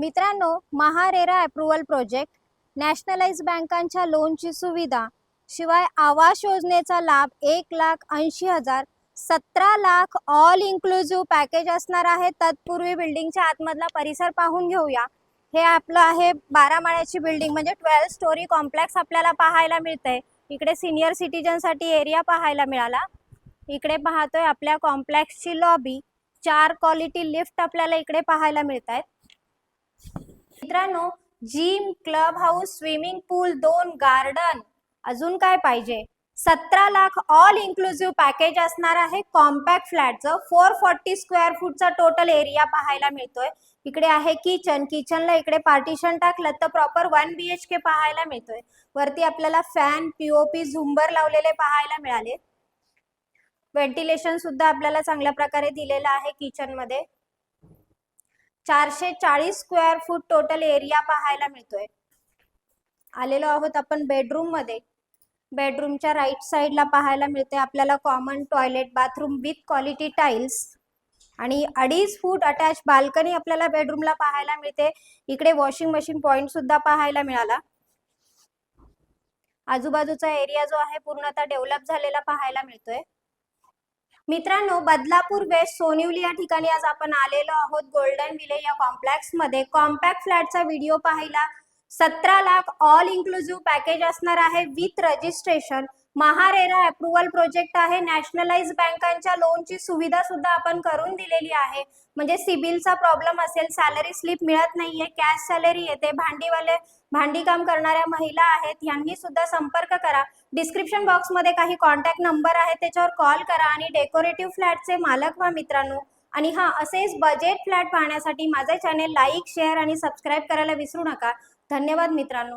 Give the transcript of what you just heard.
मित्रांनो, MahaRERA approval project, nationalise बँकांच्या लोनची सुविधा, शिवाय आवास योजनेचा लाभ 1,80,000, 17 लाख ऑल इन्क्लुझिव्ह पॅकेज असणार आहे। तत्पूर्वी बिल्डिंगच्या आतमधला परिसर पाहून घेऊया। हे आपलं आहे 12 माळ्याची बिल्डिंग, म्हणजे 12 स्टोरी कॉम्प्लेक्स आपल्याला पाहायला मिळते। इकडे सिनियर सिटीजन साठी एरिया पाहायला मिळाला। इकडे पाहतोय आपल्या कॉम्प्लेक्सची लॉबी, 4 क्वालिटी लिफ्ट आपल्याला इकडे पाहायला मिळतात। मित्रांनो, जिम, क्लब हाऊस, स्विमिंग पूल, 2 गार्डन, अजून काय पाहिजे। 17 लाख ऑल इन्क्लुझिव्ह पॅकेज असणार आहे। कॉम्पॅक्ट फ्लॅटचं 440 स्क्वेअर फूटचा टोटल एरिया पाहायला मिळतोय। इकडे आहे किचन, किचनला इकडे पार्टिशन टाकलं तर प्रॉपर 1 BHK पाहायला मिळतोय। वरती आपल्याला फॅन, पीओपी, झुंबर लावलेले पाहायला मिळाले। व्हेंटिलेशन सुद्धा आपल्याला चांगल्या प्रकारे दिलेलं आहे। किचन मध्ये 440 स्क्वेअर फूट टोटल एरिया पाहायला मिळतोय। आलेलो आहोत आपण बेडरूम मध्ये। बेडरूमच्या राईट साइडला पाहायला मिळते आपल्याला common toilet, bathroom with quality tiles आणि 2.5 फूट अटॅच बाल्कनी आपल्याला बेडरूमला पाहायला मिळते। इकडे वॉशिंग मशीन पॉइंट सुद्धा पाहायला मिळाला। आजूबाजूचा एरिया जो आहे पूर्णतः डेव्हलप झालेला पाहायला मिळतोय। मित्रांनो, बदलापूर वेस्ट सोनिवली या ठिकाणी आज आपण आलेलो आहोत गोल्डन विले या कॉम्प्लेक्स मध्ये। कॉम्पॅक्ट फ्लॅटचा व्हिडिओ पाहिला। 17 लाख ऑल इन्क्लुझिव्ह पॅकेज असणार आहे with registration. MahaRERA approval project आहे। नॅशनलाइज बँकांच्या लोनची सुविधा सुद्धा आपण करून दिलेली आहे। म्हणजे सिबिलचा प्रॉब्लेम असेल, सॅलरी स्लिप मिळत नाहीये, कॅश सॅलरी येते, भांडी काम करणाऱ्या महिला आहेत, यांनी सुद्धा संपर्क करा। डिस्क्रिप्शन बॉक्स मध्ये काही कॉन्टॅक्ट नंबर आहे, त्याच्यावर कॉल करा आणि डेकोरेटिव्ह फ्लॅटचे मालक व्हा मित्रांनो। आणि असेच बजेट फ्लॅट पाहण्यासाठी माझे चॅनेल लाईक, शेअर आणि सबस्क्राईब करायला विसरू नका। धन्यवाद मित्रांनो।